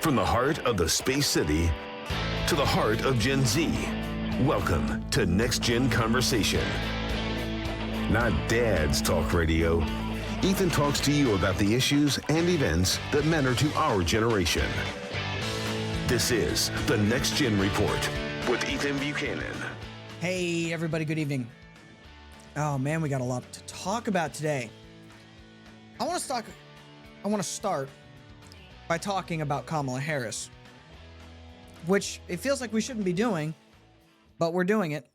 From the heart of the Space City to the heart of Gen Z, welcome to Next Gen Conversation. Not Dad's Talk Radio. Ethan talks to you about the issues and events that matter to our generation. This is the Next Gen Report with Ethan Buchanan. Hey, everybody, good evening. Oh, man, we got a lot to talk about today. I want to start by talking about Kamala Harris, which it feels like we shouldn't be doing, but we're doing it.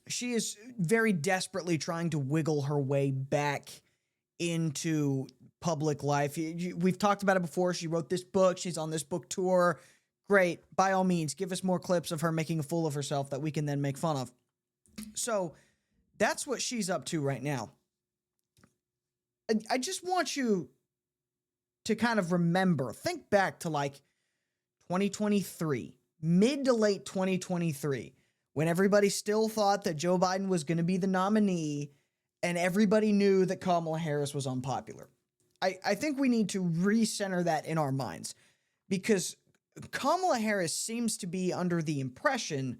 She is very desperately trying to wiggle her way back into public life. We've talked about it before. She wrote this book. She's on this book tour. Great. By all means, give us more clips of her making a fool of herself that we can then make fun of. So that's what she's up to right now. I just want you to kind of remember, think back to like 2023, mid to late 2023, when everybody still thought that Joe Biden was going to be the nominee and everybody knew that Kamala Harris was unpopular. I think we need to recenter that in our minds, because Kamala Harris seems to be under the impression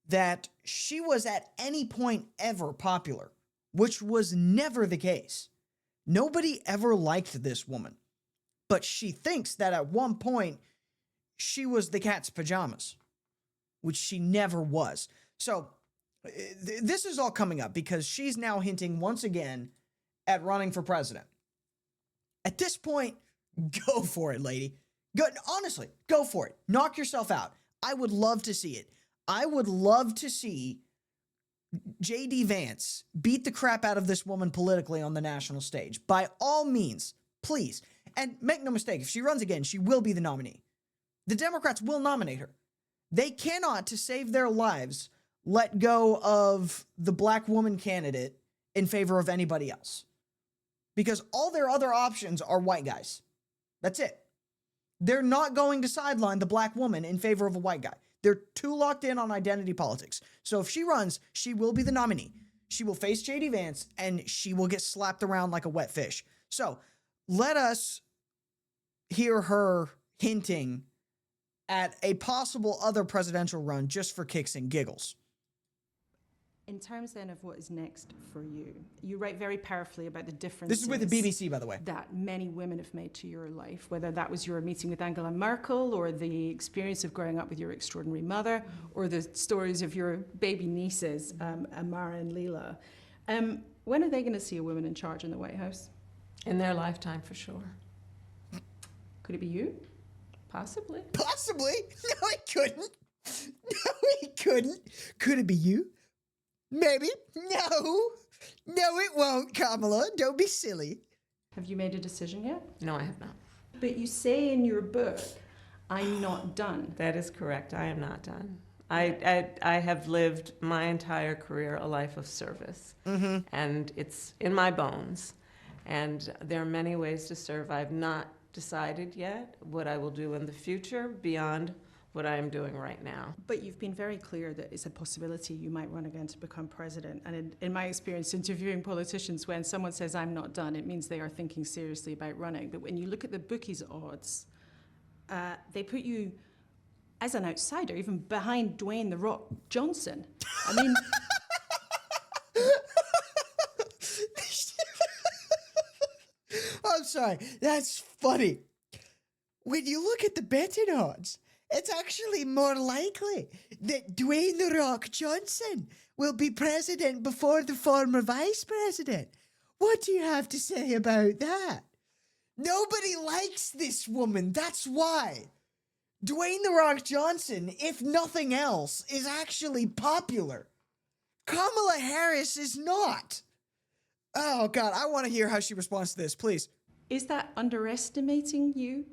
that she was at any point ever popular, which was never the case. Nobody ever liked this woman, but she thinks that at one point she was the cat's pajamas, which she never was. So this is all coming up because she's now hinting once again at running for president. At this point, go for it, lady. Honestly, go for it. Knock yourself out. I would love to see it. I would love to see J.D. Vance beat the crap out of this woman politically on the national stage. By all means, please. And make no mistake, if she runs again, she will be the nominee. The Democrats will nominate her. They cannot, to save their lives, let go of the black woman candidate in favor of anybody else. Because all their other options are white guys. That's it. They're not going to sideline the black woman in favor of a white guy. They're too locked in on identity politics. So if she runs, she will be the nominee. She will face J.D. Vance, and she will get slapped around like a wet fish. So let us hear her hinting at a possible other presidential run just for kicks and giggles. In terms then of what is next for you, you write very powerfully about the differences. This is with the BBC, by the way. That many women have made to your life, whether that was your meeting with Angela Merkel or the experience of growing up with your extraordinary mother or the stories of your baby nieces, Amara and Leela. When are they going to see a woman in charge in the White House? In their lifetime, for sure. Could it be you? Possibly. Possibly? No, it couldn't. No, it couldn't. Could it be you? Maybe. No, it won't, Kamala. Don't be silly. Have you made a decision yet? No, I have not. But you say in your book, I'm not done. That is correct. I am not done. I have lived my entire career a life of service. Mm-hmm. And it's in my bones. And there are many ways to serve. I've not decided yet what I will do in the future beyond what I am doing right now. But you've been very clear that it's a possibility you might run again to become president. And in my experience interviewing politicians, when someone says I'm not done, it means they are thinking seriously about running. But when you look at the bookies' odds, they put you as an outsider, even behind Dwayne "The Rock" Johnson. I mean... I'm sorry, that's funny. When you look at the betting odds, it's actually more likely that Dwayne "The Rock" Johnson will be president before the former vice president. What do you have to say about that? Nobody likes this woman, that's why. Dwayne "The Rock" Johnson, if nothing else, is actually popular. Kamala Harris is not. Oh, God, I want to hear how she responds to this, please. Is that underestimating you?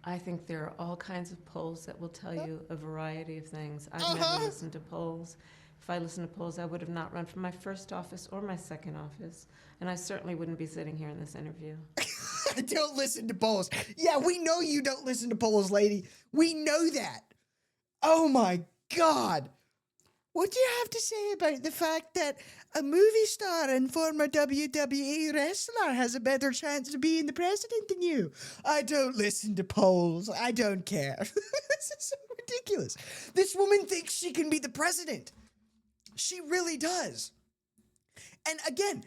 I think there are all kinds of polls that will tell you a variety of things. I've never listened to polls. If I listened to polls, I would have not run for my first office or my second office. And I certainly wouldn't be sitting here in this interview. I don't listen to polls. Yeah, we know you don't listen to polls, lady. We know that. Oh, my God. what do you have to say about the fact that a movie star and former WWE wrestler has a better chance of being the president than you? I don't listen to polls. I don't care. This is so ridiculous. This woman thinks she can be the president. She really does. And again,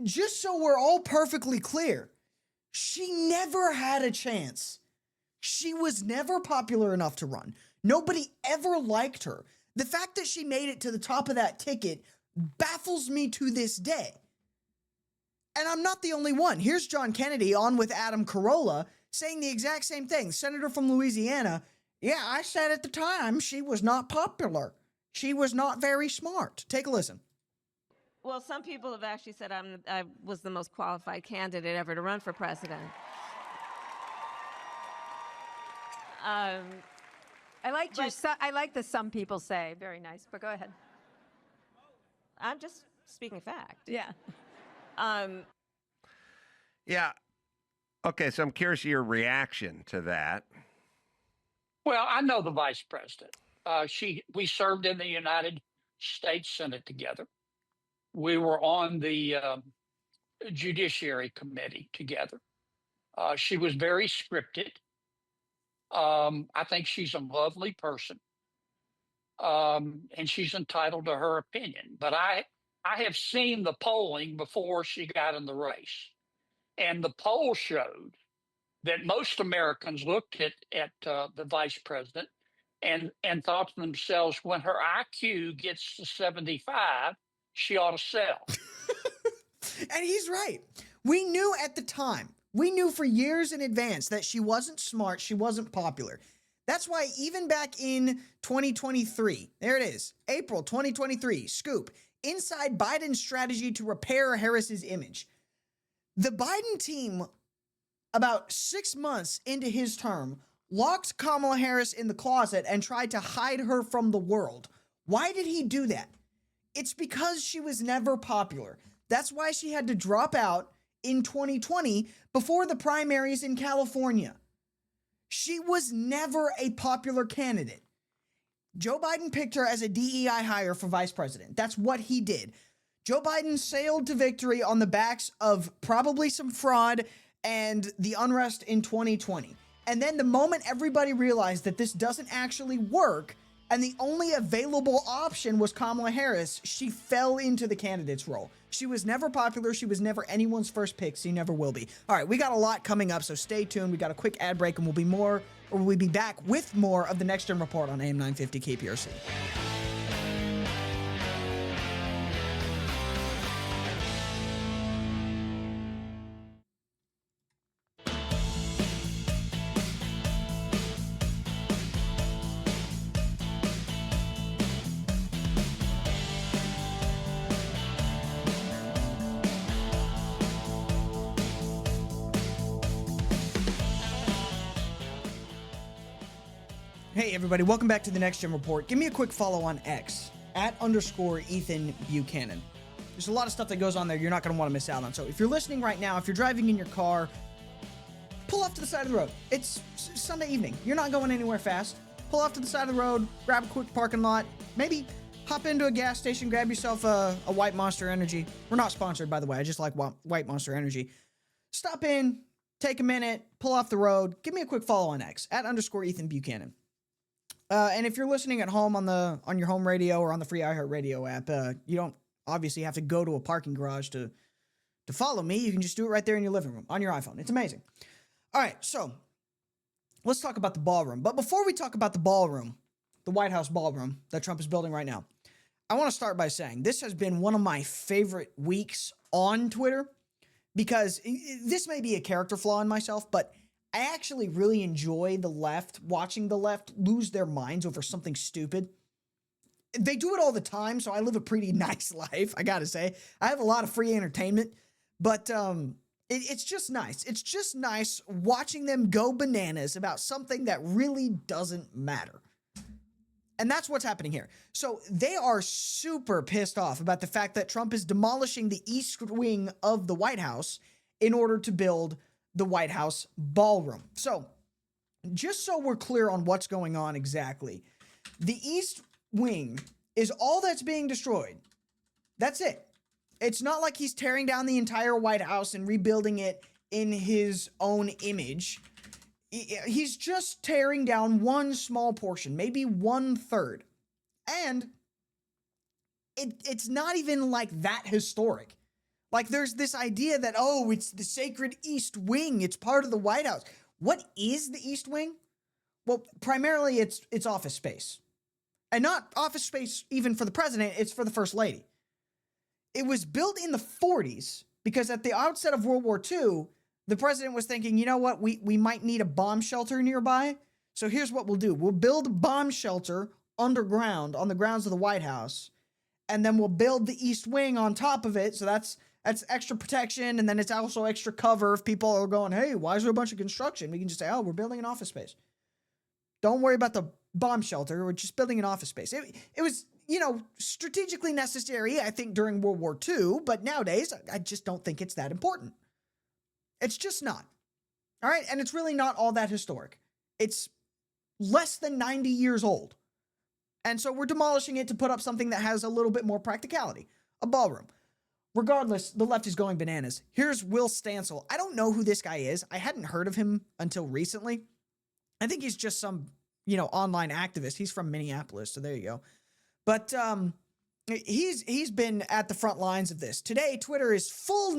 just so we're all perfectly clear, she never had a chance. She was never popular enough to run. Nobody ever liked her. The fact that she made it to the top of that ticket baffles me to this day. And I'm not the only one. Here's John Kennedy on with Adam Carolla saying the exact same thing. Senator from Louisiana, yeah, I said at the time she was not popular. She was not very smart. Take a listen. Well, some people have actually said I was the most qualified candidate ever to run for president. I like the some people say. Very nice, but go ahead. I'm just speaking fact. Yeah. Yeah. Okay, so I'm curious your reaction to that. Well, I know the vice president. We served in the United States Senate together. We were on the Judiciary Committee together. She was very scripted. I think she's a lovely person, and she's entitled to her opinion. But I have seen the polling before she got in the race, and the poll showed that most Americans looked at the vice president and thought to themselves, when her IQ gets to 75, she ought to sell. And he's right. We knew at the time, we knew for years in advance that she wasn't smart, she wasn't popular. That's why even back in 2023, there it is, April 2023, scoop, inside Biden's strategy to repair Harris's image. The Biden team, about 6 months into his term, locked Kamala Harris in the closet and tried to hide her from the world. Why did he do that? It's because she was never popular. That's why she had to drop out in 2020 before the primaries in California. She was never a popular candidate. Joe Biden picked her as a DEI hire for vice president. That's what he did. Joe Biden sailed to victory on the backs of probably some fraud and the unrest in 2020. And then the moment everybody realized that this doesn't actually work and the only available option was Kamala Harris, she fell into the candidate's role. She was never popular. She was never anyone's first pick. She never will be. All right, we got a lot coming up, so stay tuned. We got a quick ad break, and we'll be back with more of the Next Gen Report on AM 950 KPRC. Hey everybody, welcome back to the Next Gen Report. Give me a quick follow on X, @_Ethan Buchanan. There's a lot of stuff that goes on there you're not going to want to miss out on. So if you're listening right now, if you're driving in your car, pull off to the side of the road. It's Sunday evening. You're not going anywhere fast. Pull off to the side of the road, grab a quick parking lot, maybe hop into a gas station, grab yourself a White Monster Energy. We're not sponsored, by the way. I just like White Monster Energy. Stop in, take a minute, pull off the road. Give me a quick follow on X, @_Ethan Buchanan. And if you're listening at home on your home radio or on the free iHeartRadio app, you don't obviously have to go to a parking garage to follow me. You can just do it right there in your living room on your iPhone. It's amazing. All right, so let's talk about the ballroom. But before we talk about the ballroom, the White House ballroom that Trump is building right now, I want to start by saying this has been one of my favorite weeks on Twitter because this may be a character flaw in myself, but I actually really enjoy the left, watching the left lose their minds over something stupid. They do it all the time, so I live a pretty nice life, I gotta say. I have a lot of free entertainment, but it's just nice. It's just nice watching them go bananas about something that really doesn't matter. And that's what's happening here. So they are super pissed off about the fact that Trump is demolishing the east wing of the White House in order to build the White House ballroom. So, just so we're clear on what's going on exactly, the East Wing is all that's being destroyed. That's it. It's not like he's tearing down the entire White House and rebuilding it in his own image. He's just tearing down one small portion, maybe 1/3. And it's not even like that historic. Like there's this idea that, oh, it's the sacred East Wing. It's part of the White House. What is the East Wing? Well, primarily it's office space. And not office space even for the president, it's for the first lady. It was built in the 40s because at the outset of World War II, the president was thinking, you know what, we might need a bomb shelter nearby. So here's what we'll do. We'll build a bomb shelter underground on the grounds of the White House, and then we'll build the East Wing on top of it. So that's extra protection, and then it's also extra cover if people are going, hey, why is there a bunch of construction? We can just say, oh, we're building an office space. Don't worry about the bomb shelter. We're just building an office space. It was, strategically necessary, I think, during World War II, but nowadays, I just don't think it's that important. It's just not. All right? And it's really not all that historic. It's less than 90 years old. And so we're demolishing it to put up something that has a little bit more practicality, a ballroom. Regardless, the left is going bananas. Here's Will Stancil. I don't know who this guy is. I hadn't heard of him until recently. I think he's just some, online activist. He's from Minneapolis, so there you go. But he's been at the front lines of this. Today, Twitter is full of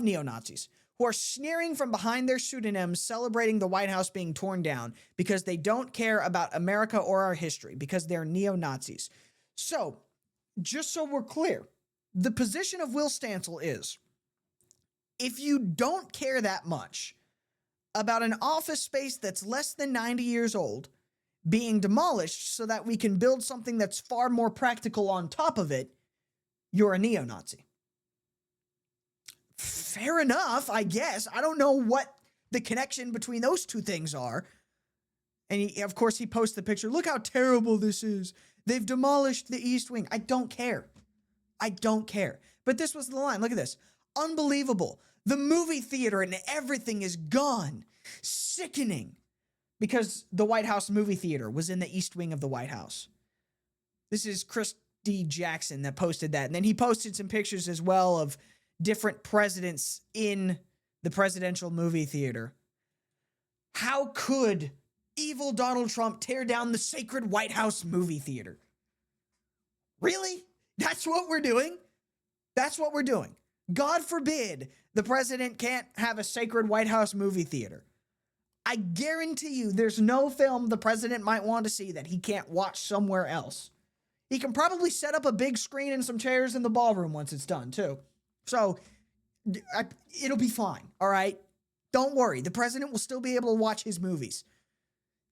neo-Nazis who are sneering from behind their pseudonyms, celebrating the White House being torn down because they don't care about America or our history, because they're neo-Nazis. So, just so we're clear, the position of Will Stancil is, if you don't care that much about an office space that's less than 90 years old being demolished so that we can build something that's far more practical on top of it, you're a neo-Nazi. Fair enough, I guess. I don't know what the connection between those two things are. And of course, he posts the picture. Look how terrible this is. They've demolished the East Wing. I don't care. But this was the line. Look at this. Unbelievable. The movie theater and everything is gone. Sickening. Because the White House movie theater was in the East Wing of the White House. This is Chris D. Jackson that posted that. And then he posted some pictures as well of different presidents in the presidential movie theater. How could evil Donald Trump tear down the sacred White House movie theater? Really? That's what we're doing? God forbid the president can't have a sacred White House movie theater. I guarantee you there's no film the president might want to see that he can't watch somewhere else. He can probably set up a big screen and some chairs in the ballroom once it's done, too. So, it'll be fine, all right? Don't worry. The president will still be able to watch his movies.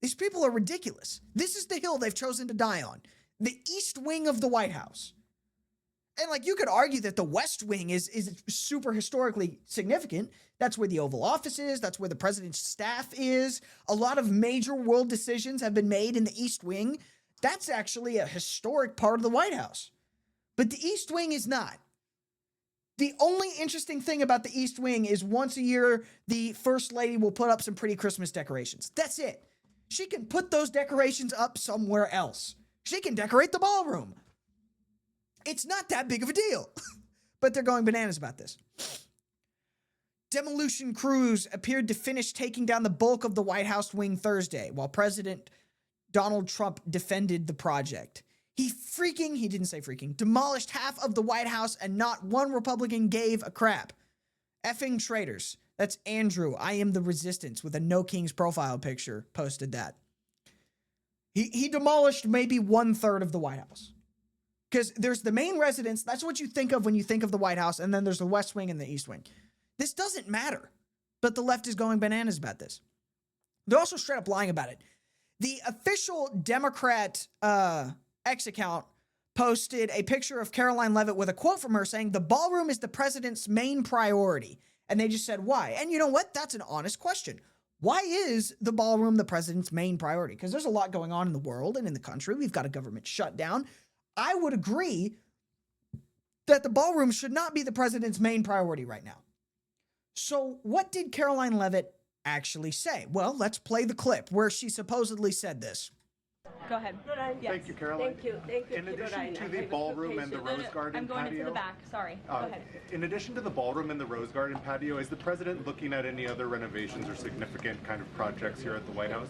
These people are ridiculous. This is the hill they've chosen to die on. The East Wing of the White House. And you could argue that the West Wing is super historically significant. That's where the Oval Office is. That's where the president's staff is. A lot of major world decisions have been made in the East Wing. That's actually a historic part of the White House. But the East Wing is not. The only interesting thing about the East Wing is once a year, the First Lady will put up some pretty Christmas decorations. That's it. She can put those decorations up somewhere else. She can decorate the ballroom. It's not that big of a deal. But they're going bananas about this. Demolition crews appeared to finish taking down the bulk of the White House wing Thursday, while President Donald Trump defended the project. He didn't say freaking, demolished half of the White House and not one Republican gave a crap. Effing traitors. That's Andrew, I am the resistance, with a No Kings profile picture, posted that. He demolished maybe 1/3 of the White House. Because there's the main residence, that's what you think of when you think of the White House, and then there's the West Wing and the East Wing. This doesn't matter, but the left is going bananas about this. They're also straight up lying about it. The official Democrat X account posted a picture of Caroline Leavitt with a quote from her saying, the ballroom is the president's main priority. And they just said, why? And you know what? That's an honest question. Why is the ballroom the president's main priority? Because there's a lot going on in the world and in the country. We've got a government shutdown. I would agree that the ballroom should not be the president's main priority right now. So what did Caroline Leavitt actually say? Well, let's play the clip where she supposedly said this. Go ahead. Yes. Thank you, Caroline. Thank you. In addition to the ballroom and the Rose Garden I'm going patio, into the back. Sorry. Go ahead. in addition to the ballroom and the Rose Garden patio, is the president looking at any other renovations or significant kind of projects here at the White House?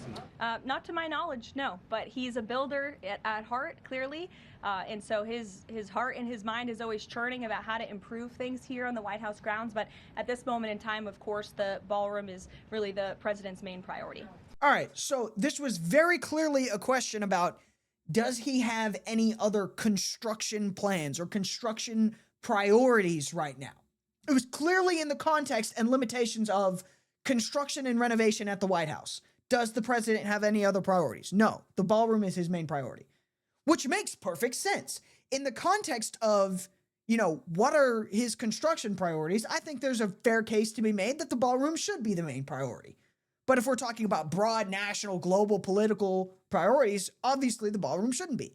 Not to my knowledge, no. But he's a builder at heart, clearly, and so his heart and his mind is always churning about how to improve things here on the White House grounds. But at this moment in time, of course, the ballroom is really the president's main priority. All right, so this was very clearly a question about, does he have any other construction plans or construction priorities right now? It was clearly in the context and limitations of construction and renovation at the White House. Does the president have any other priorities? No, the ballroom is his main priority, which makes perfect sense. In the context of, what are his construction priorities, I think there's a fair case to be made that the ballroom should be the main priority. But if we're talking about broad national, global political priorities, obviously the ballroom shouldn't be.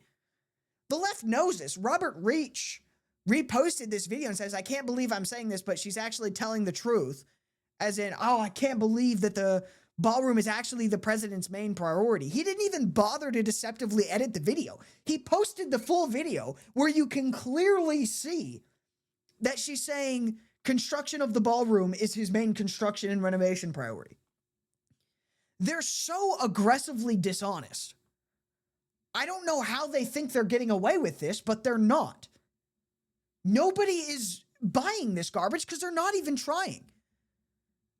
The left knows this. Robert Reach reposted this video and says, I can't believe I'm saying this, but she's actually telling the truth. As in, I can't believe that the ballroom is actually the president's main priority. He didn't even bother to deceptively edit the video. He posted the full video where you can clearly see that she's saying construction of the ballroom is his main construction and renovation priority. They're so aggressively dishonest. I don't know how they think they're getting away with this, but they're not. Nobody is buying this garbage because they're not even trying.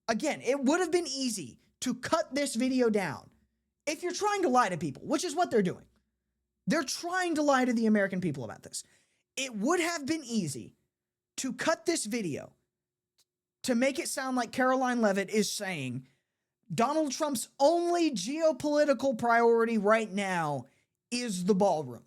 Again, it would have been easy to cut this video down if you're trying to lie to people, which is what they're doing. They're trying to lie to the American people about this. It would have been easy to cut this video to make it sound like Caroline Leavitt is saying Donald Trump's only geopolitical priority right now is the ballroom.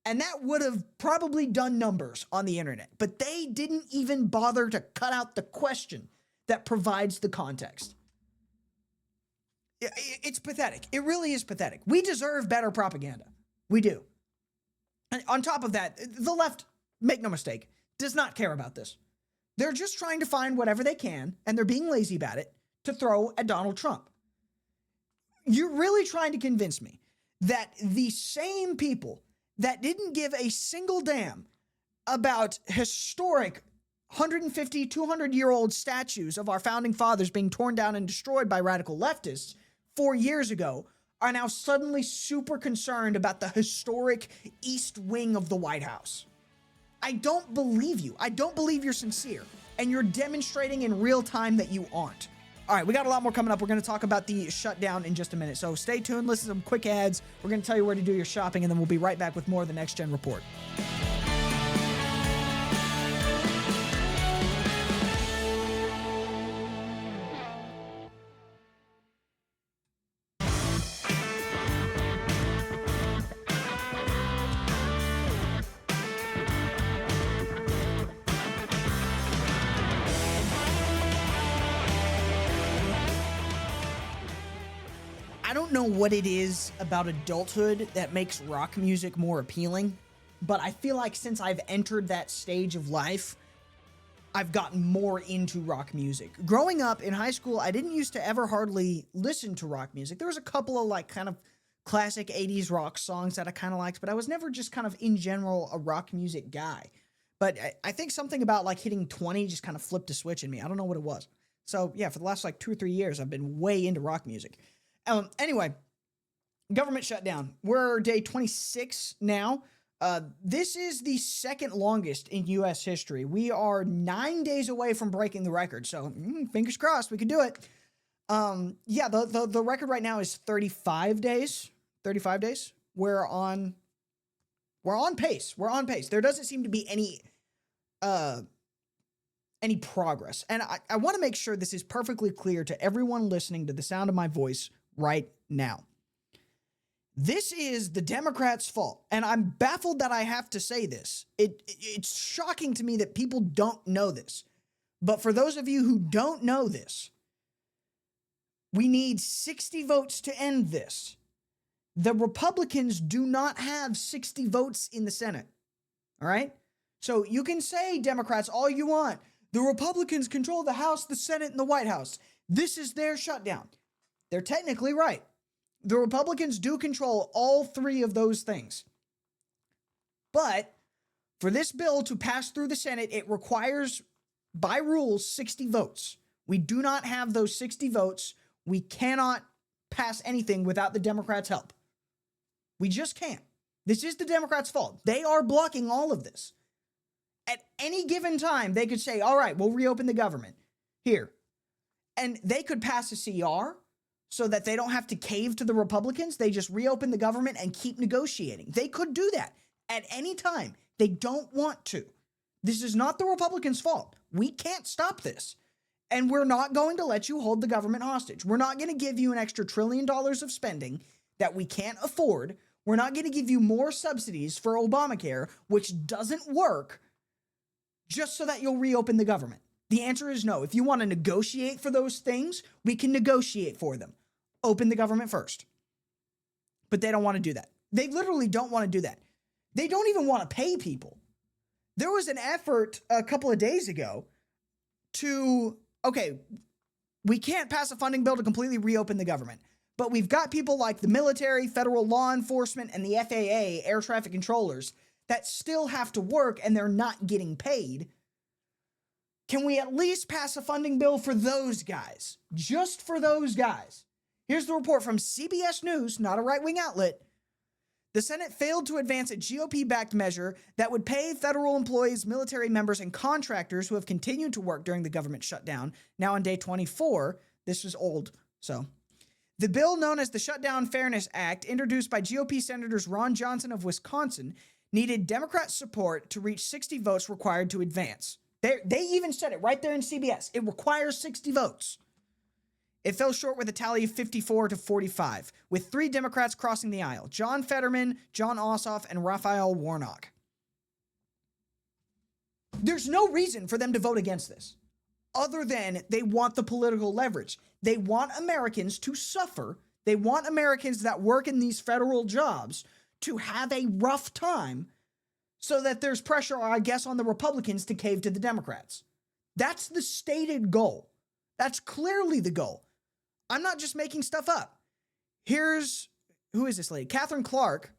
And that would have probably done numbers on the internet, but they didn't even bother to cut out the question that provides the context. It's pathetic. It really is pathetic. We deserve better propaganda. We do. And on top of that, the left, make no mistake, does not care about this. They're just trying to find whatever they can, and they're being lazy about it, to throw at Donald Trump. You're really trying to convince me that the same people that didn't give a single damn about historic 150, 200-year-old statues of our founding fathers being torn down and destroyed by radical leftists 4 years ago are now suddenly super concerned about the historic East Wing of the White House. I don't believe you. I don't believe you're sincere. And you're demonstrating in real time that you aren't. All right, we got a lot more coming up. We're going to talk about the shutdown in just a minute. So stay tuned, listen to some quick ads. We're going to tell you where to do your shopping, and then we'll be right back with more of the Next Gen Report. I don't know what it is about adulthood that makes rock music more appealing, but I feel like since I've entered that stage of life, I've gotten more into rock music. Growing up in high school, I didn't used to ever hardly listen to rock music. There was a couple of like kind of classic 80s rock songs that I kind of liked, but I was never just kind of in general a rock music guy. But I think something about like hitting 20 just kind of flipped a switch in me. I don't know what it was. So yeah, for the last like 2 or 3 years, I've been way into rock music. Anyway, government shutdown. We're day 26 now. This is the second longest in U.S. history. We are 9 days away from breaking the record. So fingers crossed we could do it. Yeah, the record right now is 35 days. 35 days. We're on pace. We're on pace. There doesn't seem to be any progress. And I want to make sure this is perfectly clear to everyone listening to the sound of my voice right now. This is the Democrats' fault. And I'm baffled that I have to say this. It's shocking to me that people don't know this. But for those of you who don't know this, we need 60 votes to end this. The Republicans do not have 60 votes in the Senate. All right? So you can say, Democrats, all you want. The Republicans control the House, the Senate, and the White House. This is their shutdown. They're technically right. the Republicans do control all three of those things. But for this bill to pass through the Senate, it requires, by rules, 60 votes. We do not have those 60 votes. We cannot pass anything without the Democrats' help. We just can't. This is the Democrats' fault. They are blocking all of this. At any given time, they could say, all right, we'll reopen the government here. And they could pass a CR so that they don't have to cave to the Republicans. They just reopen the government and keep negotiating. They could do that at any time. They don't want to. This is not the Republicans' fault. We can't stop this. And we're not going to let you hold the government hostage. We're not going to give you an extra $1 trillion of spending that we can't afford. We're not going to give you more subsidies for Obamacare, which doesn't work, just so that you'll reopen the government. The answer is no. If you want to negotiate for those things, we can negotiate for them. Open the government first. But they don't want to do that. They literally don't want to do that. They don't even want to pay people. There was an effort a couple of days ago to, okay, we can't pass a funding bill to completely reopen the government, but we've got people like the military, federal law enforcement, and the FAA, air traffic controllers, that still have to work and they're not getting paid. Can we at least pass a funding bill for those guys? Just for those guys. Here's the report from CBS News, not a right-wing outlet. The Senate failed to advance a GOP-backed measure that would pay federal employees, military members, and contractors who have continued to work during the government shutdown, now on day 24. This was old, so. The bill, known as the Shutdown Fairness Act, introduced by GOP Senators Ron Johnson of Wisconsin, needed Democrat support to reach 60 votes required to advance. They even said it right there in CBS. It requires 60 votes. It fell short with a tally of 54 to 45, with 3 Democrats crossing the aisle: John Fetterman, John Ossoff, and Raphael Warnock. There's no reason for them to vote against this, other than they want the political leverage. They want Americans to suffer. They want Americans that work in these federal jobs to have a rough time so that there's pressure, I guess, on the Republicans to cave to the Democrats. That's the stated goal. That's clearly the goal. I'm not just making stuff up. Who is this lady? Catherine Clark,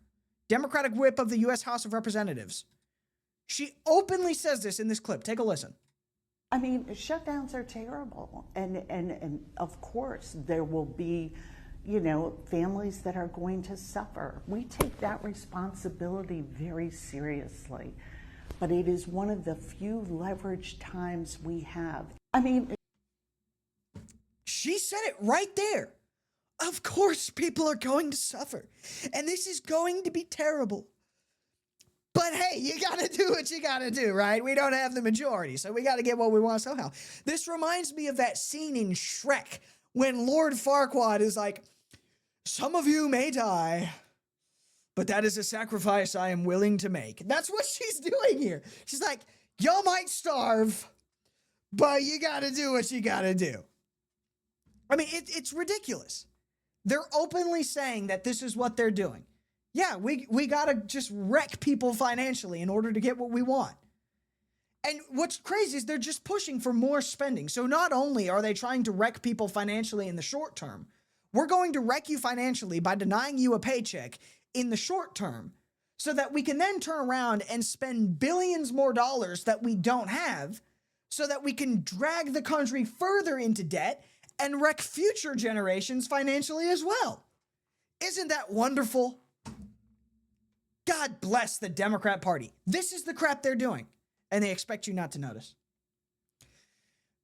Democratic whip of the U.S. House of Representatives. She openly says this in this clip. Take a listen. I mean, shutdowns are terrible. And of course, there will be, families that are going to suffer. We take that responsibility very seriously. But it is one of the few leveraged times we have. I mean, she said it right there. Of course, people are going to suffer. And this is going to be terrible. But hey, you got to do what you got to do, right? We don't have the majority, so we got to get what we want somehow. This reminds me of that scene in Shrek when Lord Farquaad is like, some of you may die, but that is a sacrifice I am willing to make. That's what she's doing here. She's like, y'all might starve, but you got to do what you got to do. I mean, it's ridiculous. They're openly saying that this is what they're doing. Yeah, we got to just wreck people financially in order to get what we want. And what's crazy is they're just pushing for more spending. So not only are they trying to wreck people financially in the short term, we're going to wreck you financially by denying you a paycheck in the short term so that we can then turn around and spend billions more dollars that we don't have so that we can drag the country further into debt and wreck future generations financially as well. Isn't that wonderful? God bless the Democrat Party. This is the crap they're doing, and they expect you not to notice.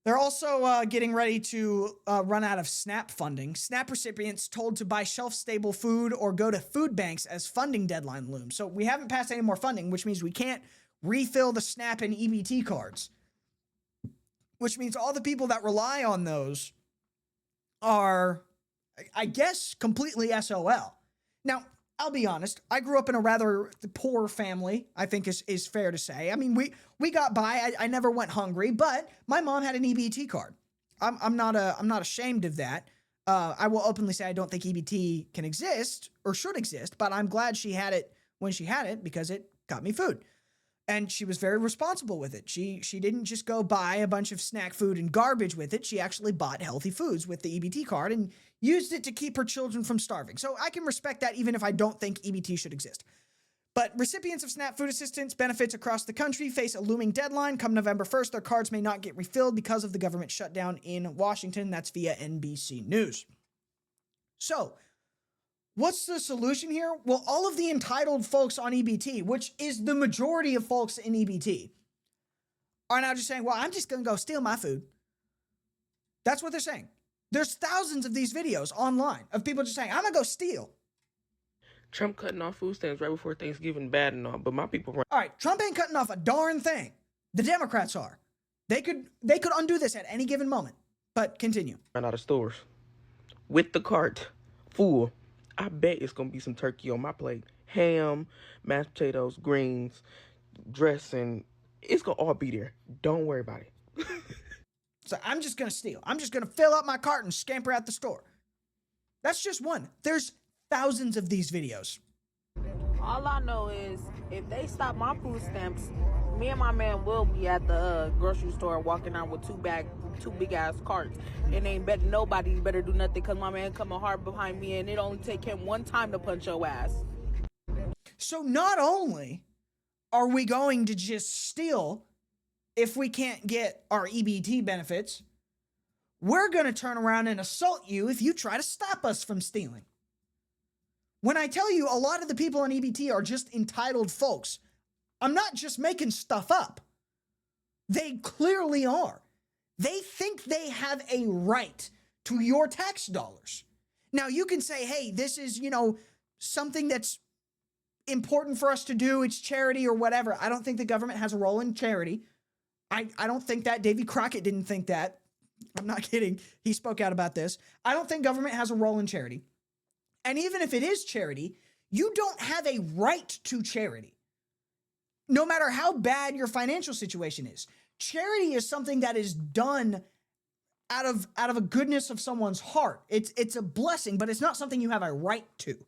They're also getting ready to run out of SNAP funding. SNAP recipients told to buy shelf-stable food or go to food banks as funding deadline looms. So we haven't passed any more funding, which means we can't refill the SNAP and EBT cards, which means all the people that rely on those are, I guess, completely SOL. Now, I'll be honest, I grew up in a rather poor family, I think is fair to say. I mean, we got by. I never went hungry, but my mom had an EBT card. I'm not ashamed of that. I will openly say I don't think EBT can exist or should exist, but I'm glad she had it when she had it because it got me food. And she was very responsible with it. She didn't just go buy a bunch of snack food and garbage with it. She actually bought healthy foods with the EBT card and used it to keep her children from starving. So I can respect that even if I don't think EBT should exist. But recipients of SNAP food assistance benefits across the country face a looming deadline. Come November 1st, their cards may not get refilled because of the government shutdown in Washington. That's via NBC News. So, what's the solution here? Well, all of the entitled folks on EBT, which is the majority of folks in EBT, are now just saying, well, I'm just going to go steal my food. That's what they're saying. There's thousands of these videos online of people just saying, I'm going to go steal. Trump cutting off food stamps right before Thanksgiving, bad and all, but my people... All right, Trump ain't cutting off a darn thing. The Democrats are. They could undo this at any given moment. But continue. Ran out of stores. With the cart full, I bet it's going to be some turkey on my plate. Ham, mashed potatoes, greens, dressing. It's going to all be there. Don't worry about it. So I'm just going to steal. I'm just going to fill up my cart and scamper out the store. That's just one. There's thousands of these videos. All I know is if they stop my food stamps, me and my man will be at the grocery store walking out with two big ass carts. And ain't bet nobody better do nothing because my man coming hard behind me and it only take him one time to punch your ass. So not only are we going to just steal if we can't get our EBT benefits, we're going to turn around and assault you if you try to stop us from stealing. When I tell you a lot of the people on EBT are just entitled folks, I'm not just making stuff up. They clearly are. They think they have a right to your tax dollars. Now, you can say, hey, this is, something that's important for us to do. It's charity or whatever. I don't think the government has a role in charity. I don't think that. Davy Crockett didn't think that. I'm not kidding. He spoke out about this. I don't think government has a role in charity. And even if it is charity, you don't have a right to charity. No matter how bad your financial situation is. Charity is something that is done out of a goodness of someone's heart. It's a blessing, but it's not something you have a right to.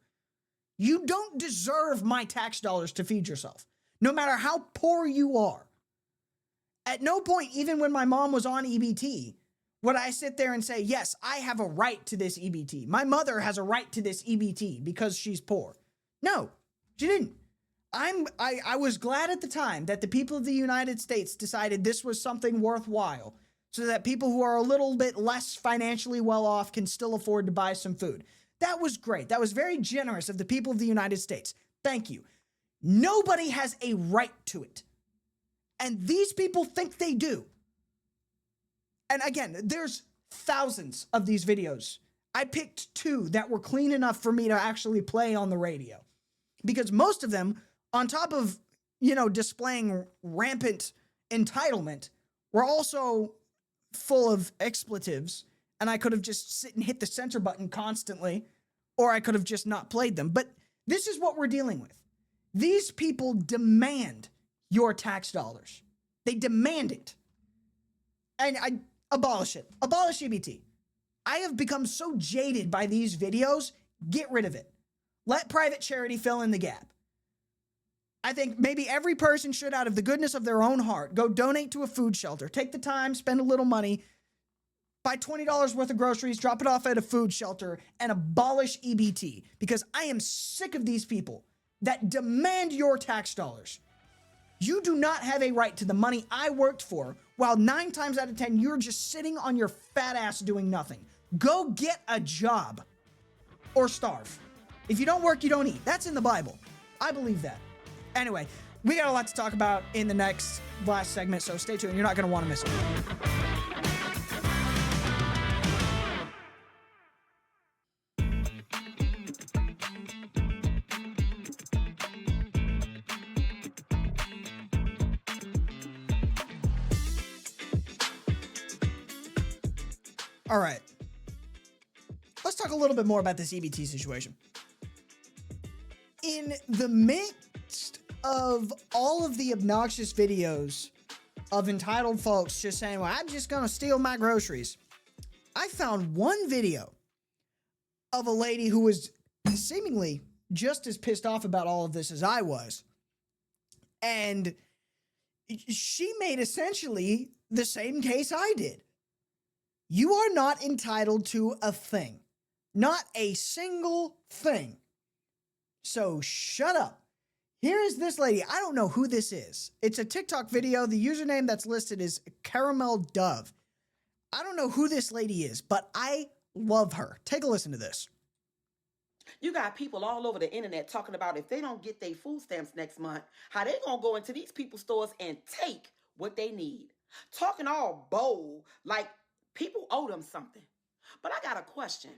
You don't deserve my tax dollars to feed yourself, no matter how poor you are. At no point, even when my mom was on EBT, would I sit there and say, yes, I have a right to this EBT. My mother has a right to this EBT because she's poor. No, she didn't. I was glad at the time that the people of the United States decided this was something worthwhile so that people who are a little bit less financially well off can still afford to buy some food. That was great. That was very generous of the people of the United States. Thank you. Nobody has a right to it. And these people think they do. And again, there's thousands of these videos. I picked 2 that were clean enough for me to actually play on the radio. Because most of them, on top of, displaying rampant entitlement, were also full of expletives. And I could have just sit and hit the censor button constantly, or I could have just not played them. But this is what we're dealing with. These people demand your tax dollars. They demand it. And I abolish it. Abolish EBT. I have become so jaded by these videos. Get rid of it. Let private charity fill in the gap. I think maybe every person should, out of the goodness of their own heart, go donate to a food shelter. Take the time, spend a little money, buy $20 worth of groceries, drop it off at a food shelter, and abolish EBT. Because I am sick of these people that demand your tax dollars. You do not have a right to the money I worked for, while 9 times out of 10, you're just sitting on your fat ass doing nothing. Go get a job or starve. If you don't work, you don't eat. That's in the Bible. I believe that. Anyway, we got a lot to talk about in the last segment, so stay tuned. You're not going to want to miss it. All right. Let's talk a little bit more about this EBT situation. In the midst of all of the obnoxious videos of entitled folks just saying, well, I'm just going to steal my groceries, I found one video of a lady who was seemingly just as pissed off about all of this as I was. And she made essentially the same case I did. You are not entitled to a thing. Not a single thing. So shut up. Here is this lady. I don't know who this is. It's a TikTok video. The username that's listed is Caramel Dove. I don't know who this lady is, but I love her. Take a listen to this. You got people all over the internet talking about if they don't get their food stamps next month, how they gonna go into these people's stores and take what they need. Talking all bold, like people owe them something. But I got a question.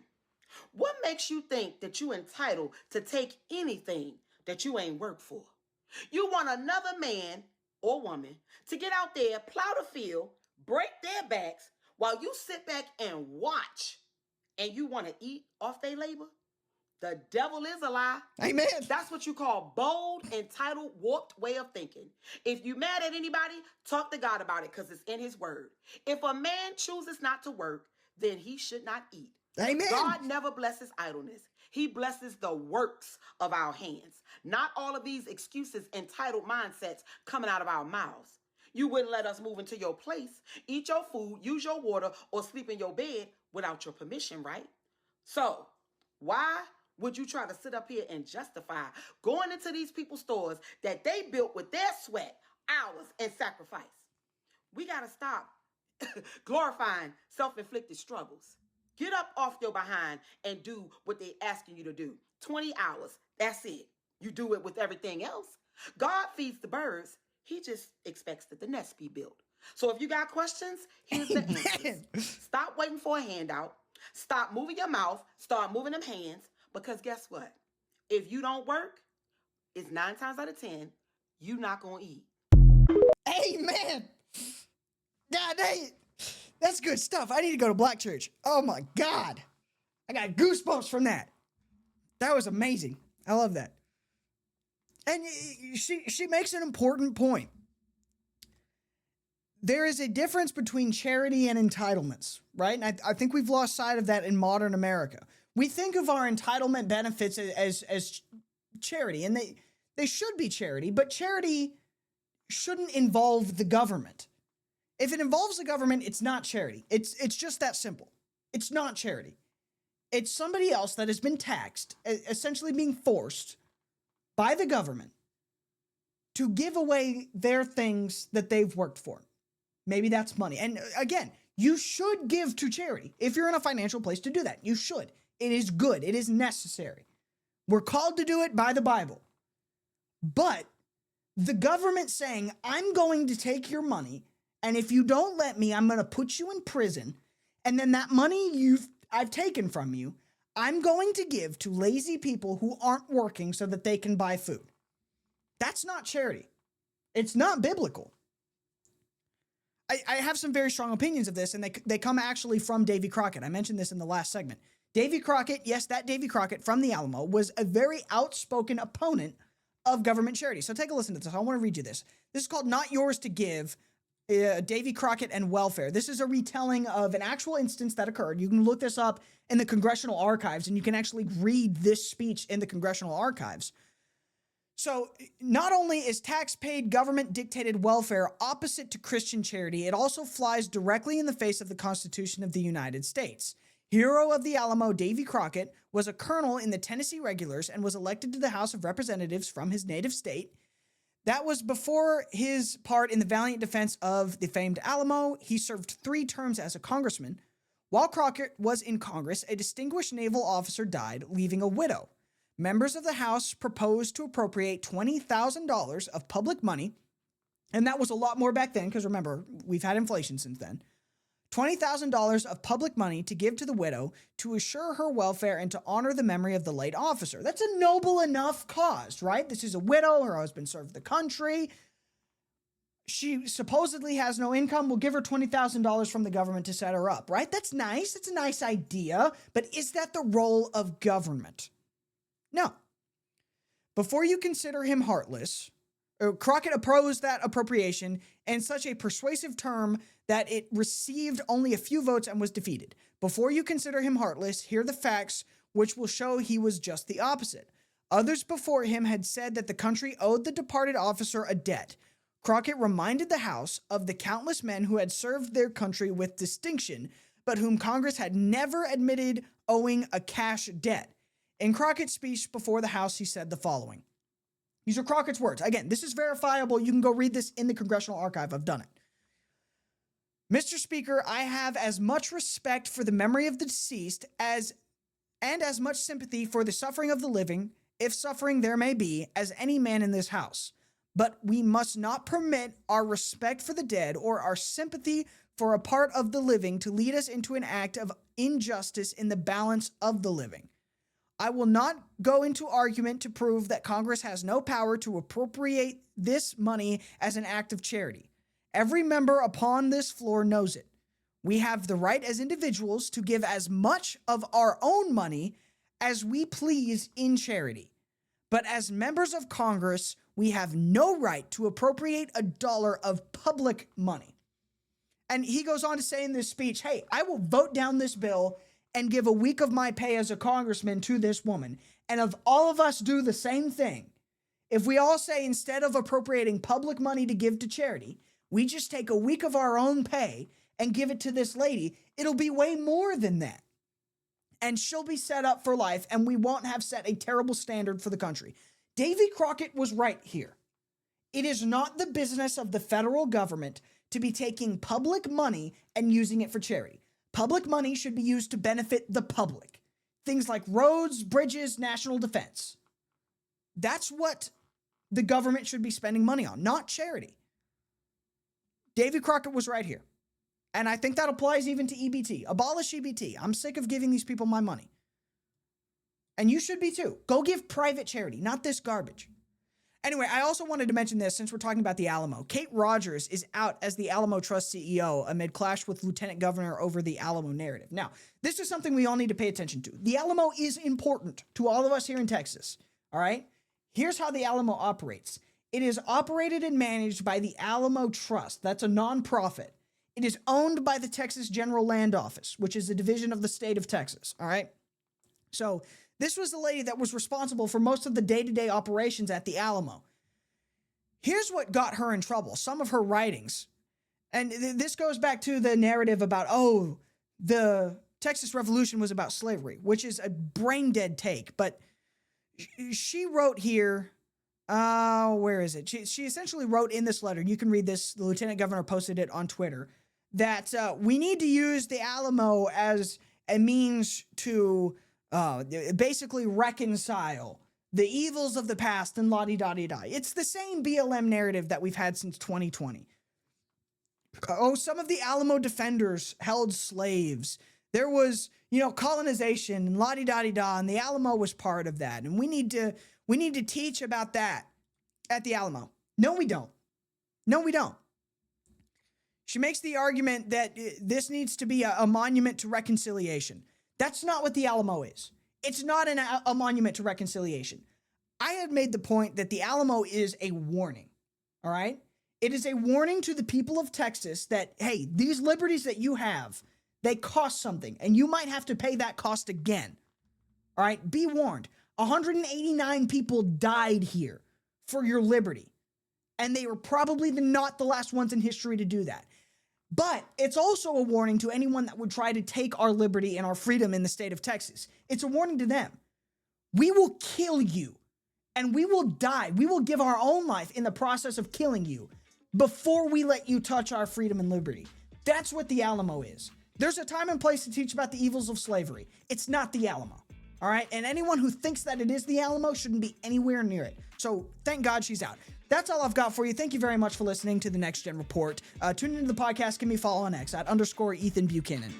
What makes you think that you entitled to take anything that you ain't worked for? You want another man or woman to get out there, plow the field, break their backs, while you sit back and watch, and you want to eat off their labor? The devil is a lie. Amen. That's what you call bold, entitled, warped way of thinking. If you mad at anybody, talk to God about it, because it's in his word. If a man chooses not to work, then he should not eat. Amen. God never blesses idleness. He blesses the works of our hands. Not all of these excuses, entitled mindsets coming out of our mouths. You wouldn't let us move into your place, eat your food, use your water, or sleep in your bed without your permission, right? So, why would you try to sit up here and justify going into these people's stores that they built with their sweat, hours, and sacrifice? We got to stop glorifying self-inflicted struggles. Get up off your behind and do what they're asking you to do. 20 hours, that's it. You do it with everything else. God feeds the birds. He just expects that the nest be built. So if you got questions, here's the answers. Stop waiting for a handout. Stop moving your mouth. Start moving them hands. Because guess what? If you don't work, it's 9 times out of 10, you're not going to eat. Amen. God, that's good stuff. I need to go to Black Church. Oh my God. I got goosebumps from that. That was amazing. I love that. And she makes an important point. There is a difference between charity and entitlements, right? And I think we've lost sight of that in modern America. We think of our entitlement benefits as charity, and they should be charity, but charity shouldn't involve the government. If it involves the government, it's not charity. It's just that simple. It's not charity. It's somebody else that has been taxed, essentially being forced by the government to give away their things that they've worked for. Maybe that's money. And again, you should give to charity. If you're in a financial place to do that, you should. It is good. It is necessary. We're called to do it by the Bible. But the government saying, I'm going to take your money, and if you don't let me, I'm going to put you in prison, and then that money I've taken from you, I'm going to give to lazy people who aren't working so that they can buy food. That's not charity. It's not biblical. I have some very strong opinions of this, and they come actually from Davy Crockett. I mentioned this in the last segment. Davy Crockett, yes, that Davy Crockett from the Alamo was a very outspoken opponent of government charity. So take a listen to this. I want to read you this. This is called Not Yours to Give, Davy Crockett and Welfare. This is a retelling of an actual instance that occurred. You can look this up in the Congressional Archives, and you can actually read this speech in the Congressional Archives. So not only is tax-paid, government-dictated welfare opposite to Christian charity, it also flies directly in the face of the Constitution of the United States. Hero of the Alamo, Davy Crockett, was a colonel in the Tennessee Regulars and was elected to the House of Representatives from his native state. That was before his part in the valiant defense of the famed Alamo. He served 3 terms as a congressman. While Crockett was in Congress, a distinguished naval officer died, leaving a widow. Members of the House proposed to appropriate $20,000 of public money, and that was a lot more back then, because remember, we've had inflation since then. $20,000 of public money to give to the widow to assure her welfare and to honor the memory of the late officer. That's a noble enough cause, right? This is a widow. Her husband served the country. She supposedly has no income. We'll give her $20,000 from the government to set her up, right? That's nice. It's a nice idea. But is that the role of government? No. Before you consider him heartless, Crockett opposed that appropriation in such a persuasive term that it received only a few votes and was defeated. Before you consider him heartless, hear the facts which will show he was just the opposite. Others before him had said that the country owed the departed officer a debt. Crockett reminded the House of the countless men who had served their country with distinction, but whom Congress had never admitted owing a cash debt. In Crockett's speech before the House, he said the following. These are Crockett's words. Again, this is verifiable. You can go read this in the Congressional Archive. I've done it. Mr. Speaker, I have as much respect for the memory of the deceased and as much sympathy for the suffering of the living, if suffering there may be, as any man in this House. But we must not permit our respect for the dead or our sympathy for a part of the living to lead us into an act of injustice in the balance of the living. I will not go into argument to prove that Congress has no power to appropriate this money as an act of charity. Every member upon this floor knows it. We have the right as individuals to give as much of our own money as we please in charity. But as members of Congress, we have no right to appropriate a dollar of public money. And he goes on to say in this speech, hey, I will vote down this bill and give a week of my pay as a congressman to this woman. And if all of us do the same thing, if we all say instead of appropriating public money to give to charity, we just take a week of our own pay and give it to this lady, it'll be way more than that. And she'll be set up for life, and we won't have set a terrible standard for the country. Davy Crockett was right here. It is not the business of the federal government to be taking public money and using it for charity. Public money should be used to benefit the public. Things like roads, bridges, national defense. That's what the government should be spending money on, not charity. Davy Crockett was right here. And I think that applies even to EBT. Abolish EBT. I'm sick of giving these people my money. And you should be too. Go give private charity, not this garbage. Anyway, I also wanted to mention this since we're talking about the Alamo. Kate Rogers is out as the Alamo Trust CEO amid clash with Lieutenant Governor over the Alamo narrative. Now, this is something we all need to pay attention to. The Alamo is important to all of us here in Texas. All right? Here's how the Alamo operates. It is operated and managed by the Alamo Trust. That's a nonprofit. It is owned by the Texas General Land Office, which is a division of the state of Texas, all right? So this was the lady that was responsible for most of the day-to-day operations at the Alamo. Here's what got her in trouble, some of her writings. And this goes back to the narrative about, oh, the Texas Revolution was about slavery, which is a brain-dead take. But she wrote here, where is it? She essentially wrote in this letter, you can read this, the Lieutenant Governor posted it on Twitter, that we need to use the Alamo as a means to basically reconcile the evils of the past and la-di-da-di-da. It's the same BLM narrative that we've had since 2020. Oh, some of the Alamo defenders held slaves. There was, colonization and la-di-da-di-da, and the Alamo was part of that. And we need to teach about that at the Alamo. No, we don't. No, we don't. She makes the argument that this needs to be a monument to reconciliation. That's not what the Alamo is. It's not a monument to reconciliation. I had made the point that the Alamo is a warning, all right? It is a warning to the people of Texas that, hey, these liberties that you have, they cost something, and you might have to pay that cost again, all right? Be warned. 189 people died here for your liberty, and they were probably not the last ones in history to do that. But it's also a warning to anyone that would try to take our liberty and our freedom in the state of Texas. It's a warning to them. We will kill you, and we will die. We will give our own life in the process of killing you before we let you touch our freedom and liberty. That's what the Alamo is. There's a time and place to teach about the evils of slavery. It's not the Alamo. All right. And anyone who thinks that it is the Alamo shouldn't be anywhere near it. So thank God she's out. That's all I've got for you. Thank you very much for listening to the Next Gen Report. Tune into the podcast. Give me a follow on X @_Ethan Buchanan.